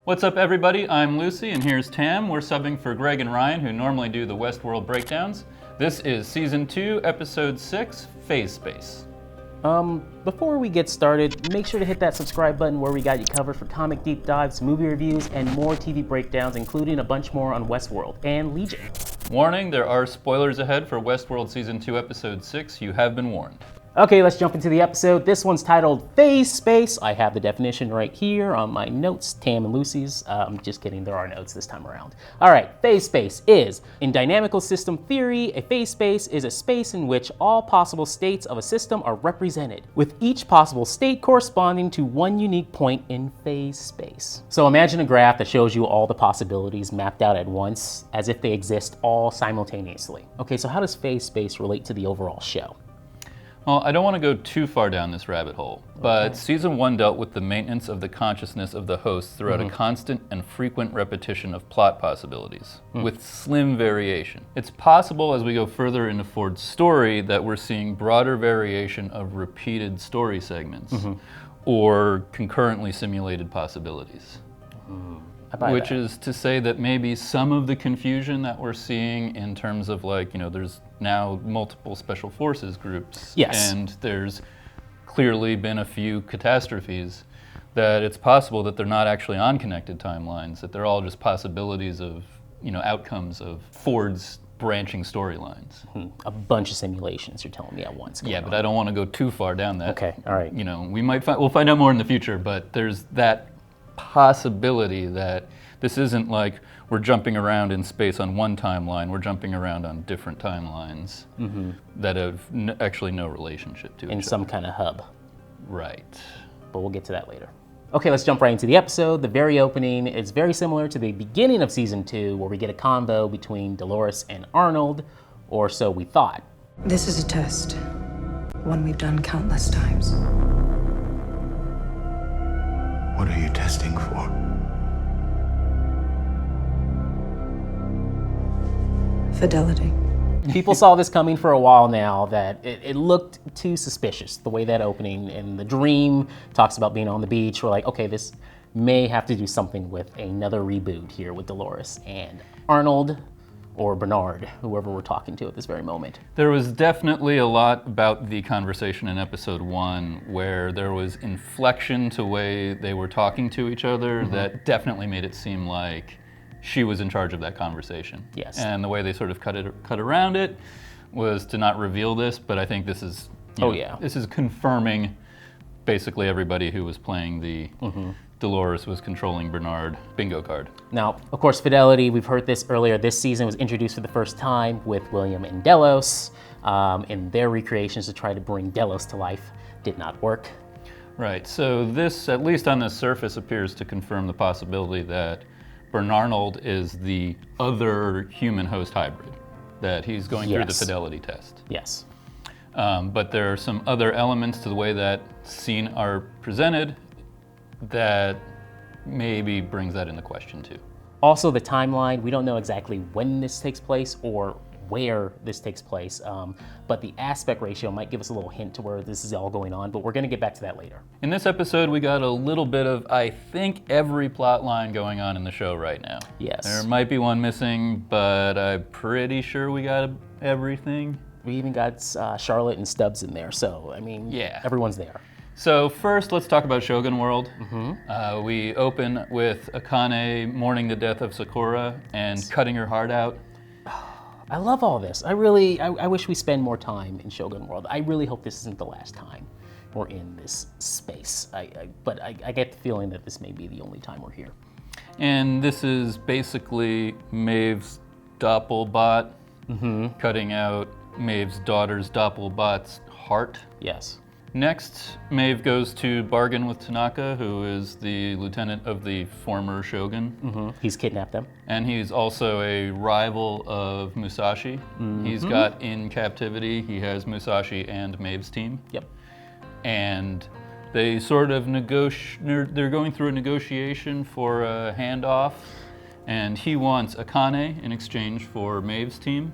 What's up, everybody? I'm Lucy, and here's Tam. We're subbing for Greg and Ryan, who normally do the Westworld breakdowns. This is Season 2, Episode 6, Phase Space. Before we get started, make sure to hit that subscribe button where we got you covered for comic deep dives, movie reviews, and more TV breakdowns, including a bunch more on Westworld and Legion. Warning, there are spoilers ahead for Westworld Season 2, Episode 6. You have been warned. Okay, let's jump into the episode. This one's titled Phase Space. I have the definition right here on my notes, Tam and Lucy's. Just kidding, there are notes this time around. All right, phase space is, in dynamical system theory, a phase space is a space in which all possible states of a system are represented, with each possible state corresponding to one unique point in phase space. So imagine a graph that shows you all the possibilities mapped out at once, as if they exist all simultaneously. Okay, so how does phase space relate to the overall show? Well, I don't want to go too far down this rabbit hole, but Season 1 dealt with the maintenance of the consciousness of the host throughout a constant and frequent repetition of plot possibilities, with slim variation. It's possible as we go further into Ford's story that we're seeing broader variation of repeated story segments, or concurrently simulated possibilities. Which is to say that maybe some of the confusion that we're seeing in terms of, like, you know, there's now multiple special forces groups, and there's clearly been a few catastrophes, that it's possible that they're not actually on connected timelines, that they're all just possibilities of, you know, outcomes of Ford's branching storylines. A bunch of simulations, you're telling me at once. Yeah, but I don't want to go too far down that. Okay, all right. You know, we'll find out more in the future, but there's that possibility that this isn't like we're jumping around in space on one timeline, we're jumping around on different timelines that have actually no relationship to each other. In some kind of hub. Right. But we'll get to that later. Okay, let's jump right into the episode. The very opening is very similar to the beginning of Season 2, where we get a convo between Dolores and Arnold, or so we thought. This is a test, one we've done countless times. What are you testing for? Fidelity. People saw this coming for a while now, that it looked too suspicious, the way that opening and the dream talks about being on the beach. We're like, okay, this may have to do something with another reboot here with Dolores and Arnold, or Bernard, whoever we're talking to at this very moment. There was definitely a lot about the conversation in Episode 1 where there was inflection to the way they were talking to each other that definitely made it seem like she was in charge of that conversation. Yes. And the way they sort of cut around it was to not reveal this, but I think this is, this is confirming basically everybody who was playing the Dolores was controlling Bernard bingo card. Now, of course, Fidelity, we've heard this earlier this season, was introduced for the first time with William and Delos in their recreations to try to bring Delos to life. Did not work. Right, so this, at least on the surface, appears to confirm the possibility that Bernard is the other human host hybrid, that he's going through the fidelity test. Yes. But there are some other elements to the way that scene are presented that maybe brings that into question too. Also, the timeline, we don't know exactly when this takes place or where this takes place, but the aspect ratio might give us a little hint to where this is all going on, but we're gonna get back to that later. In this episode, we got a little bit of, I think, every plot line going on in the show right now. Yes. There might be one missing, but I'm pretty sure we got everything. We even got Charlotte and Stubbs in there, so, I mean, everyone's there. So first, let's talk about Shogun World. We open with Akane mourning the death of Sakura and cutting her heart out. I love all this. I wish we spend more time in Shogun World. I really hope this isn't the last time we're in this space. But I get the feeling that this may be the only time we're here. And this is basically Maeve's doppelbot cutting out Maeve's daughter's doppelbot's heart. Yes. Next, Maeve goes to bargain with Tanaka, who is the lieutenant of the former Shogun. He's kidnapped them. And he's also a rival of Musashi. He's got in captivity, he has Musashi and Maeve's team. Yep. And they sort of they're going through a negotiation for a handoff, and he wants Akane in exchange for Maeve's team.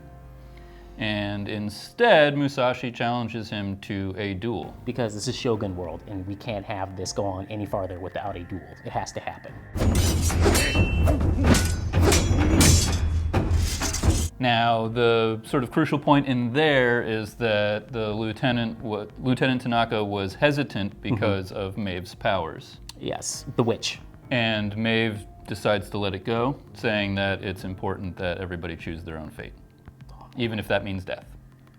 And instead, Musashi challenges him to a duel. Because this is Shogun World, and we can't have this go on any farther without a duel. It has to happen. Now, the sort of crucial point in there is that the Lieutenant Tanaka was hesitant because of Maeve's powers. Yes, the witch. And Maeve decides to let it go, saying that it's important that everybody choose their own fate, even if that means death.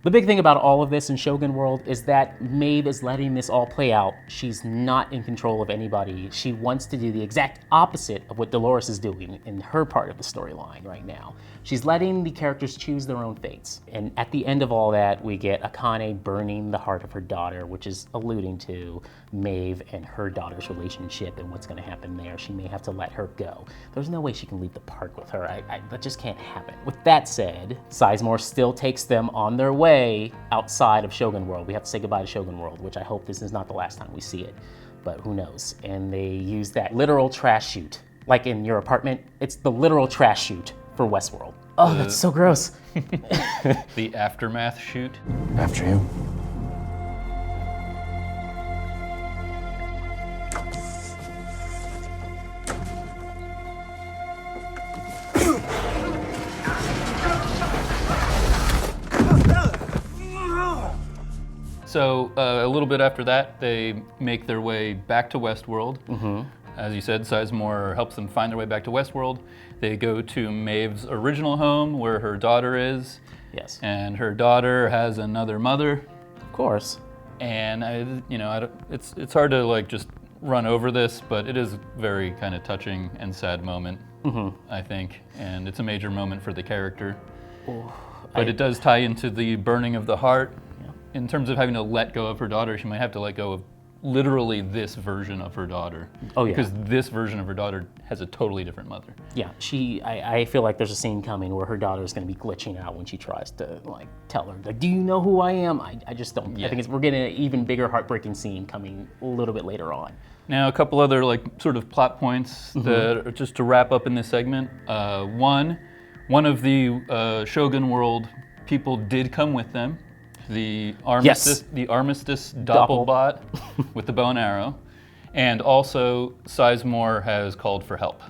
The big thing about all of this in Shogun World is that Maeve is letting this all play out. She's not in control of anybody. She wants to do the exact opposite of what Dolores is doing in her part of the storyline right now. She's letting the characters choose their own fates. And at the end of all that, we get Akane burning the heart of her daughter, which is alluding to Maeve and her daughter's relationship and what's going to happen there. She may have to let her go. There's no way she can leave the park with her. That just can't happen. With that said, Sizemore still takes them on their way outside of Shogun World. We have to say goodbye to Shogun World, which I hope this is not the last time we see it, but who knows. And they use that literal trash chute. Like in your apartment, it's the literal trash chute for Westworld. Oh, that's so gross. The aftermath shoot. After you. So a little bit after that, they make their way back to Westworld. As you said, Sizemore helps them find their way back to Westworld. They go to Maeve's original home where her daughter is. Yes. And her daughter has another mother. Of course. And it's hard to like just run over this, but it is a very kind of touching and sad moment, I think. And it's a major moment for the character. But it does tie into the burning of the heart. In terms of having to let go of her daughter, she might have to let go of literally this version of her daughter. Oh, yeah. Because this version of her daughter has a totally different mother. Yeah, I feel like there's a scene coming where her daughter is going to be glitching out when she tries to like tell her, like, do you know who I am? I just don't. Yeah. I think we're getting an even bigger heartbreaking scene coming a little bit later on. Now, a couple other like sort of plot points that are just to wrap up in this segment. One of the Shogun World people did come with them. The Armistice Doppelbot with the bow and arrow. And also, Sizemore has called for help.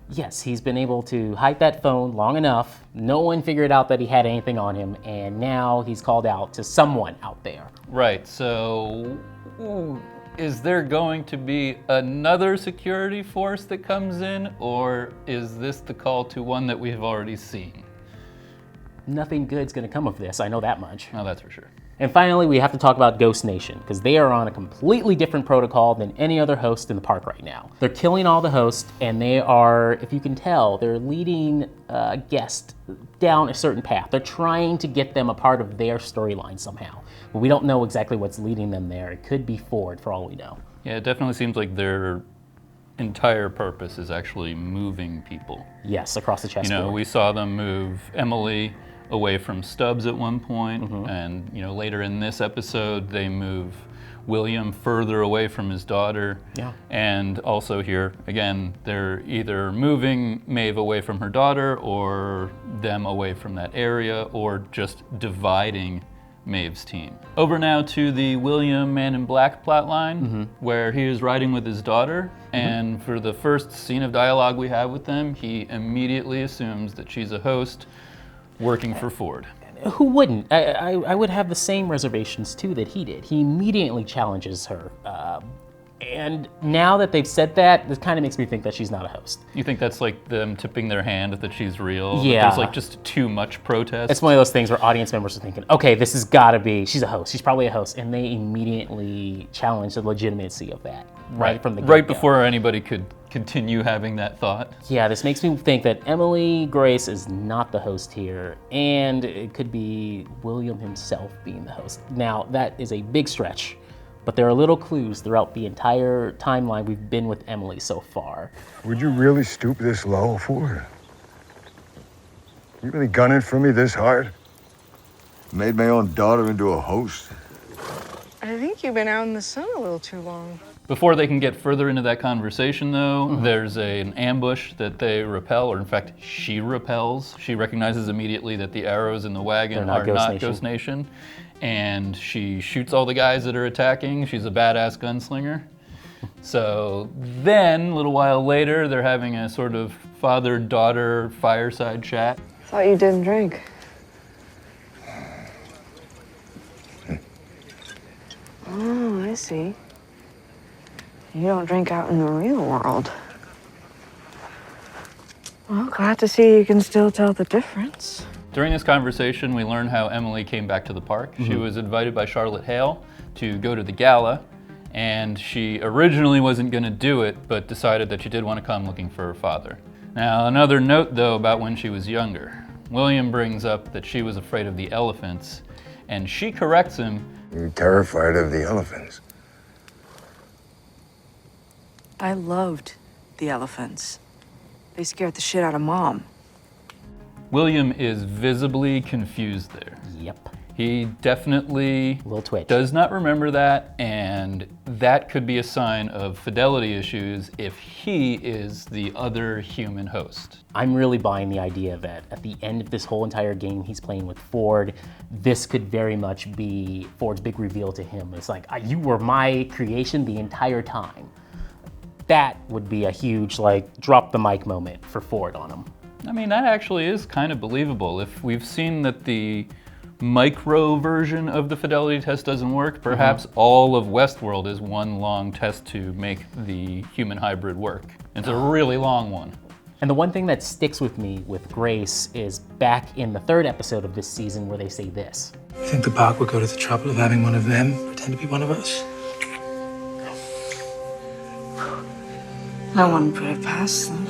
Yes, he's been able to hide that phone long enough. No one figured out that he had anything on him, and now he's called out to someone out there. Right, so is there going to be another security force that comes in, or is this the call to one that we have already seen? Nothing good's gonna come of this, I know that much. Oh, that's for sure. And finally, we have to talk about Ghost Nation, because they are on a completely different protocol than any other host in the park right now. They're killing all the hosts, and they are, if you can tell, they're leading a guest down a certain path. They're trying to get them a part of their storyline somehow. But we don't know exactly what's leading them there. It could be Ford, for all we know. Yeah, it definitely seems like their entire purpose is actually moving people. Yes, across the chessboard. You know, we saw them move Emily away from Stubbs at one point, and later in this episode they move William further away from his daughter. Yeah. And also here again, they're either moving Maeve away from her daughter, or them away from that area, or just dividing Maeve's team. Over now to the William Man in Black plotline, where he is riding with his daughter, and for the first scene of dialogue we have with them, he immediately assumes that she's a host working for Ford. Who wouldn't? I would have the same reservations too that he did. He immediately challenges her. And now that they've said that, this kind of makes me think that she's not a host. You think that's like them tipping their hand that she's real? Yeah. That there's like just too much protest? It's one of those things where audience members are thinking, okay, this has got to be, she's a host. She's probably a host. And they immediately challenge the legitimacy of that right from the get-go. Right before anybody could continue having that thought. Yeah, this makes me think that Emily Grace is not the host here, and it could be William himself being the host. Now, that is a big stretch, but there are little clues throughout the entire timeline we've been with Emily so far. Would you really stoop this low for her? You really gunning for me this hard? Made my own daughter into a host? I think you've been out in the sun a little too long. Before they can get further into that conversation, though, there's an ambush that they repel, or in fact, she repels. She recognizes immediately that the arrows in the wagon are not Ghost Nation, and she shoots all the guys that are attacking. She's a badass gunslinger. So then, a little while later, they're having a sort of father-daughter fireside chat. Thought you didn't drink. Oh, I see. You don't drink out in the real world. Well, glad to see you can still tell the difference. During this conversation, we learn how Emily came back to the park. She was invited by Charlotte Hale to go to the gala, and she originally wasn't going to do it, but decided that she did want to come looking for her father. Now, another note, though, about when she was younger. William brings up that she was afraid of the elephants, and she corrects him. You're terrified of the elephants. I loved the elephants. They scared the shit out of Mom. William is visibly confused there. Yep. He definitely Little twitch. does not remember that, and that could be a sign of fidelity issues if he is the other human host. I'm really buying the idea that at the end of this whole entire game he's playing with Ford, this could very much be Ford's big reveal to him. It's like, you were my creation the entire time. That would be a huge, like, drop the mic moment for Ford on him. I mean, that actually is kind of believable. If we've seen that the micro version of the fidelity test doesn't work, perhaps all of Westworld is one long test to make the human hybrid work. It's a really long one. And the one thing that sticks with me with Grace is back in the 3rd episode of this season where they say this. You think the park would go to the trouble of having one of them pretend to be one of us? I wouldn't put it past them.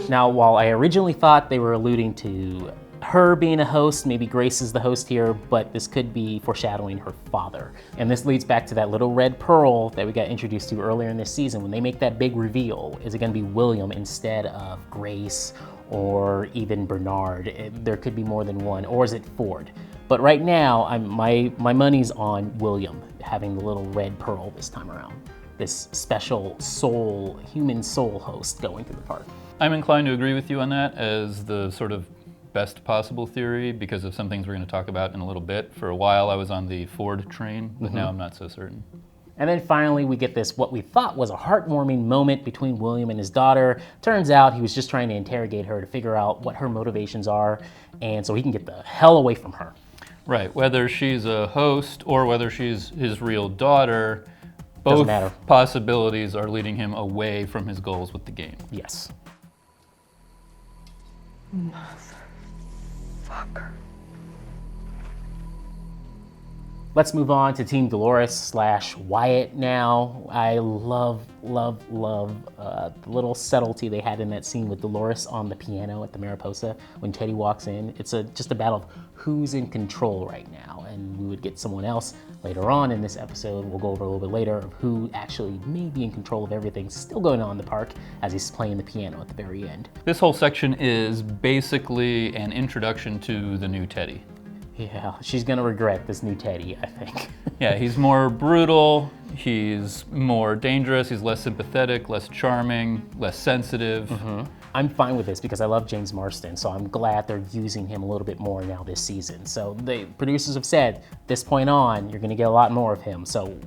Now, while I originally thought they were alluding to her being a host, maybe Grace is the host here, but this could be foreshadowing her father. And this leads back to that little red pearl that we got introduced to earlier in this season. When they make that big reveal, is it going to be William instead of Grace or even Bernard? There could be more than one, or is it Ford? But right now, my money's on William having the little red pearl this time around. This special soul, human soul host going through the park. I'm inclined to agree with you on that as the sort of best possible theory because of some things we're going to talk about in a little bit. For a while I was on the Ford train, but now I'm not so certain. And then finally we get this, what we thought was a heartwarming moment between William and his daughter. Turns out he was just trying to interrogate her to figure out what her motivations are, and so he can get the hell away from her. Right, whether she's a host or whether she's his real daughter, Doesn't both matter. possibilities are leading him away from his goals with the game. Yes. Fucker. Let's move on to Team Dolores / Wyatt now. I love the little subtlety they had in that scene with Dolores on the piano at the Mariposa when Teddy walks in. It's just a battle of who's in control right now, and we would get someone else later on in this episode. We'll go over a little bit later of who actually may be in control of everything still going on in the park as he's playing the piano at the very end. This whole section is basically an introduction to the new Teddy. Yeah, she's gonna regret this new Teddy, I think. Yeah, he's more brutal, he's more dangerous, he's less sympathetic, less charming, less sensitive. I'm fine with this because I love James Marsden, so I'm glad they're using him a little bit more now this season. So the producers have said, this point on, you're gonna get a lot more of him, so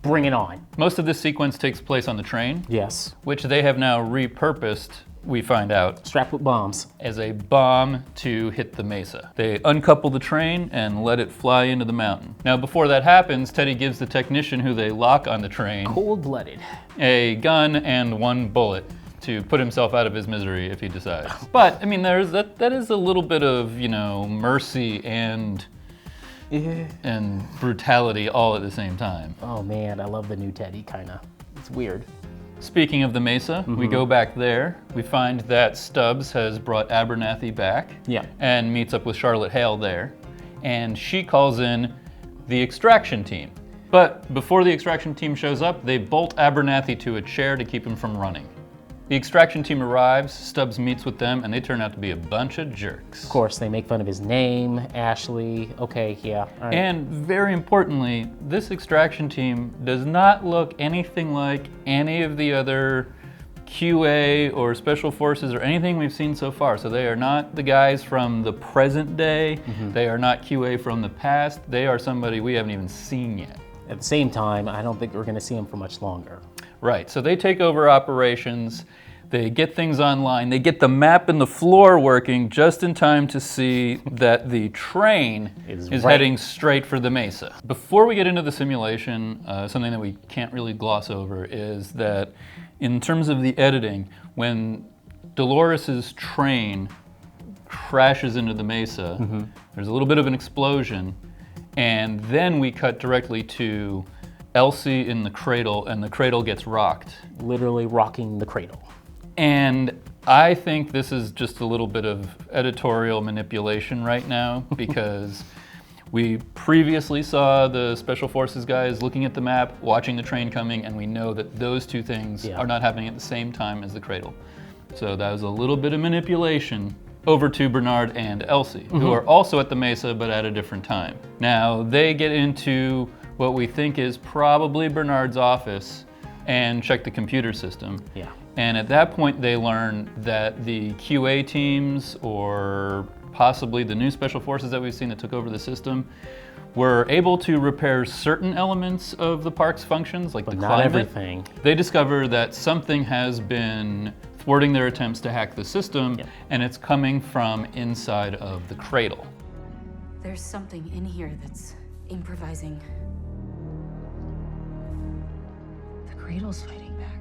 bring it on. Most of this sequence takes place on the train, Yes. which they have now repurposed, we find out, Strapped with bombs. as a bomb to hit the Mesa. They uncouple the train and let it fly into the mountain. Now before that happens, Teddy gives the technician who they lock on the train Cold-blooded. a gun and 1 bullet to put himself out of his misery if he decides. But I mean, that is a little bit of, mercy and brutality all at the same time. Oh man, I love the new Teddy, kinda. It's weird. Speaking of the Mesa, we go back there. We find that Stubbs has brought Abernathy back Yeah. and meets up with Charlotte Hale there. And she calls in the extraction team. But before the extraction team shows up, they bolt Abernathy to a chair to keep him from running. The extraction team arrives, Stubbs meets with them, and they turn out to be a bunch of jerks. Of course, they make fun of his name, Ashley. Okay, yeah, all right. And very importantly, this extraction team does not look anything like any of the other QA or special forces or anything we've seen so far. So they are not the guys from the present day. They are not QA from the past. They are somebody we haven't even seen yet. At the same time, I don't think we're gonna see him for much longer. Right, so they take over operations. They get things online. They get the map and the floor working just in time to see that the train is heading straight for the Mesa. Before we get into the simulation, something that we can't really gloss over is that in terms of the editing, when Dolores' train crashes into the Mesa, there's a little bit of an explosion, and then we cut directly to Elsie in the cradle, and the cradle gets rocked. Literally rocking the cradle. And I think this is just a little bit of editorial manipulation right now because we previously saw the Special Forces guys looking at the map, watching the train coming, and we know that those two things are not happening at the same time as the cradle. So that was a little bit of manipulation over to Bernard and Elsie, who are also at the Mesa but at a different time. Now they get into what we think is probably Bernard's office and check the computer system. Yeah. And at that point, they learn that the QA teams, or possibly the new special forces that we've seen that took over the system, were able to repair certain elements of the park's functions, like the climate. Not everything. They discover that something has been thwarting their attempts to hack the system, and it's coming from inside of the cradle. There's something in here that's improvising. The cradle's fighting back.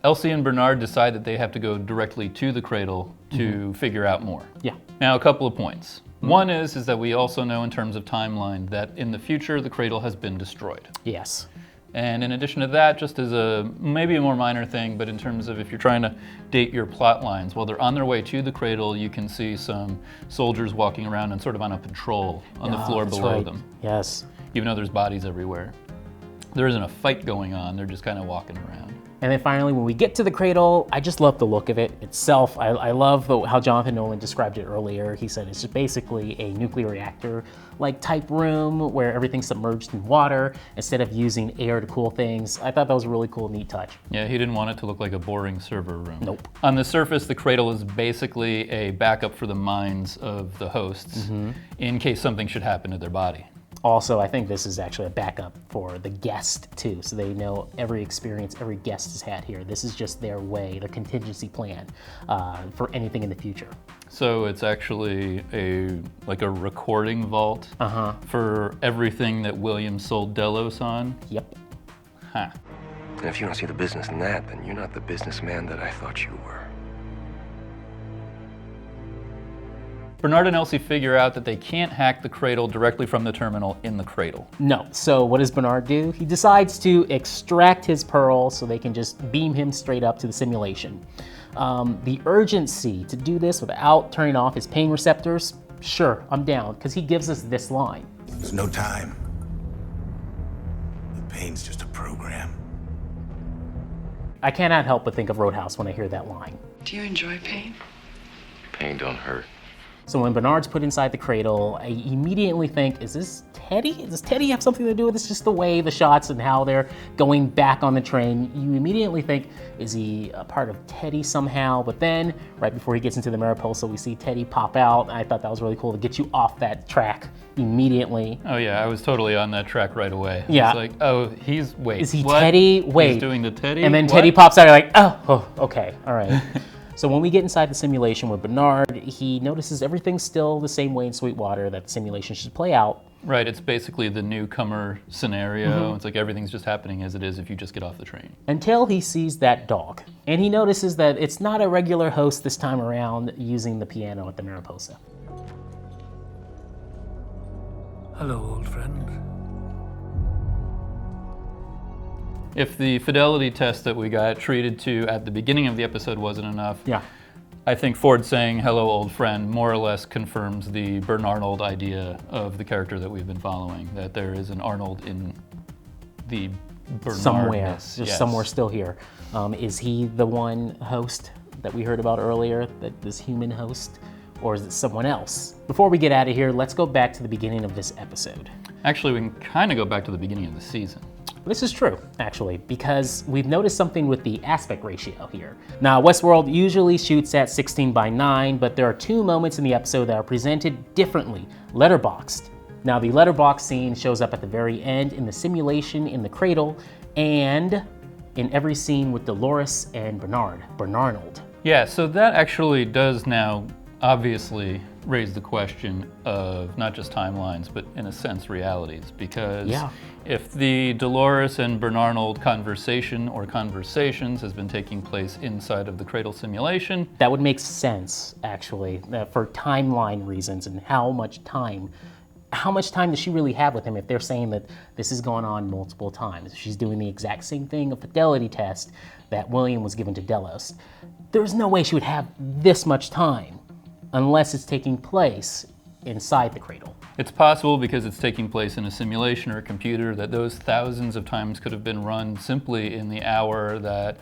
Elsie and Bernard decide that they have to go directly to the cradle to figure out more. Yeah. Now, a couple of points. One is that we also know in terms of timeline that in the future, the cradle has been destroyed. Yes. And in addition to that, just as maybe a more minor thing, but in terms of if you're trying to date your plot lines, while they're on their way to the cradle, you can see some soldiers walking around and sort of on a patrol on the floor below them. Yes. Even though there's bodies everywhere. There isn't a fight going on, they're just kind of walking around. And then finally, when we get to the cradle, I just love the look of it itself. I love how Jonathan Nolan described it earlier. He said it's just basically a nuclear reactor-like type room where everything's submerged in water instead of using air to cool things. I thought that was a really cool, neat touch. Yeah, he didn't want it to look like a boring server room. Nope. On the surface, the cradle is basically a backup for the minds of the hosts in case something should happen to their body. Also, I think this is actually a backup for the guest too, so they know every experience every guest has had here. This is just their way, their contingency plan for anything in the future. So it's actually like a recording vault for everything that William sold Delos on? Yep. Huh. And if you don't see the business in that, then you're not the businessman that I thought you were. Bernard and Elsie figure out that they can't hack the cradle directly from the terminal in the cradle. No, so what does Bernard do? He decides to extract his pearl so they can just beam him straight up to the simulation. The urgency to do this without turning off his pain receptors, sure, I'm down, because he gives us this line. There's no time. The pain's just a program. I cannot help but think of Roadhouse when I hear that line. Do you enjoy pain? Pain don't hurt. So when Bernard's put inside the cradle, I immediately think, is this Teddy? Does Teddy have something to do with this? Just the way the shots and how they're going back on the train. You immediately think, is he a part of Teddy somehow? But then, right before he gets into the Mariposa, we see Teddy pop out. I thought that was really cool to get you off that track immediately. Oh yeah, I was totally on that track right away. Yeah. It's like, oh, wait. Is he what? Teddy? Wait. He's doing the Teddy? And then What? Teddy pops out, you're like, oh, okay, all right. So when we get inside the simulation with Bernard, he notices everything's still the same way in Sweetwater, that the simulation should play out. Right, it's basically the newcomer scenario. It's like everything's just happening as it is if you just get off the train. Until he sees that dog. And he notices that it's not a regular host this time around using the piano at the Mariposa. Hello, old friend. If the fidelity test that we got treated to at the beginning of the episode wasn't enough, I think Ford saying hello old friend more or less confirms the Bernarnold idea of the character that we've been following, that there is an Arnold in the Bernardness. Somewhere, just somewhere still here. Is he the one host that we heard about earlier, that this human host, or is it someone else? Before we get out of here, let's go back to the beginning of this episode. Actually, we can kind of go back to the beginning of the season. This is true, actually, because we've noticed something with the aspect ratio here. Now, Westworld usually shoots at 16:9, but there are two moments in the episode that are presented differently, letterboxed. Now, the letterbox scene shows up at the very end in the simulation in the cradle, and in every scene with Dolores and Bernarnold. Yeah, so that actually does now obviously raise the question of not just timelines, but in a sense realities. Because if the Dolores and Bernarnold conversation or conversations has been taking place inside of the Cradle simulation, that would make sense, actually, for timeline reasons and how much time does she really have with him if they're saying that this is going on multiple times? She's doing the exact same thing, a fidelity test that William was given to Delos. There's no way she would have this much time unless it's taking place inside the Cradle. It's possible because it's taking place in a simulation or a computer that those thousands of times could have been run simply in the hour that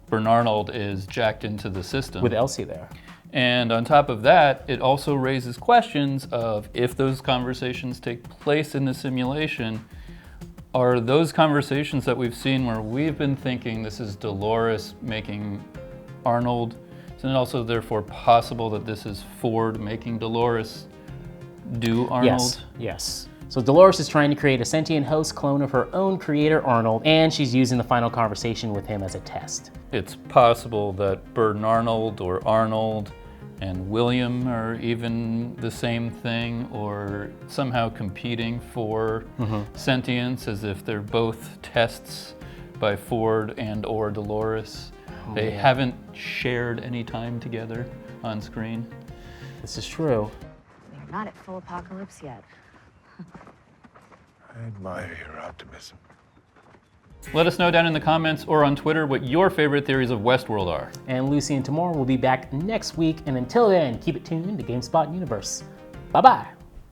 Bernarnold is jacked into the system. With Elsie there. And on top of that, it also raises questions of if those conversations take place in the simulation, are those conversations that we've seen where we've been thinking this is Dolores making Arnold, isn't it also therefore possible that this is Ford making Dolores do Arnold? Yes. So Dolores is trying to create a sentient host clone of her own creator, Arnold, and she's using the final conversation with him as a test. It's possible that Bernarnold or Arnold and William are even the same thing or somehow competing for sentience, as if they're both tests by Ford and or Dolores. They haven't shared any time together on screen. This is true. We're not at full apocalypse yet. I admire your optimism. Let us know down in the comments or on Twitter what your favorite theories of Westworld are. And Lucy and Tam will be back next week, and until then, keep it tuned to GameSpot Universe. Bye-bye.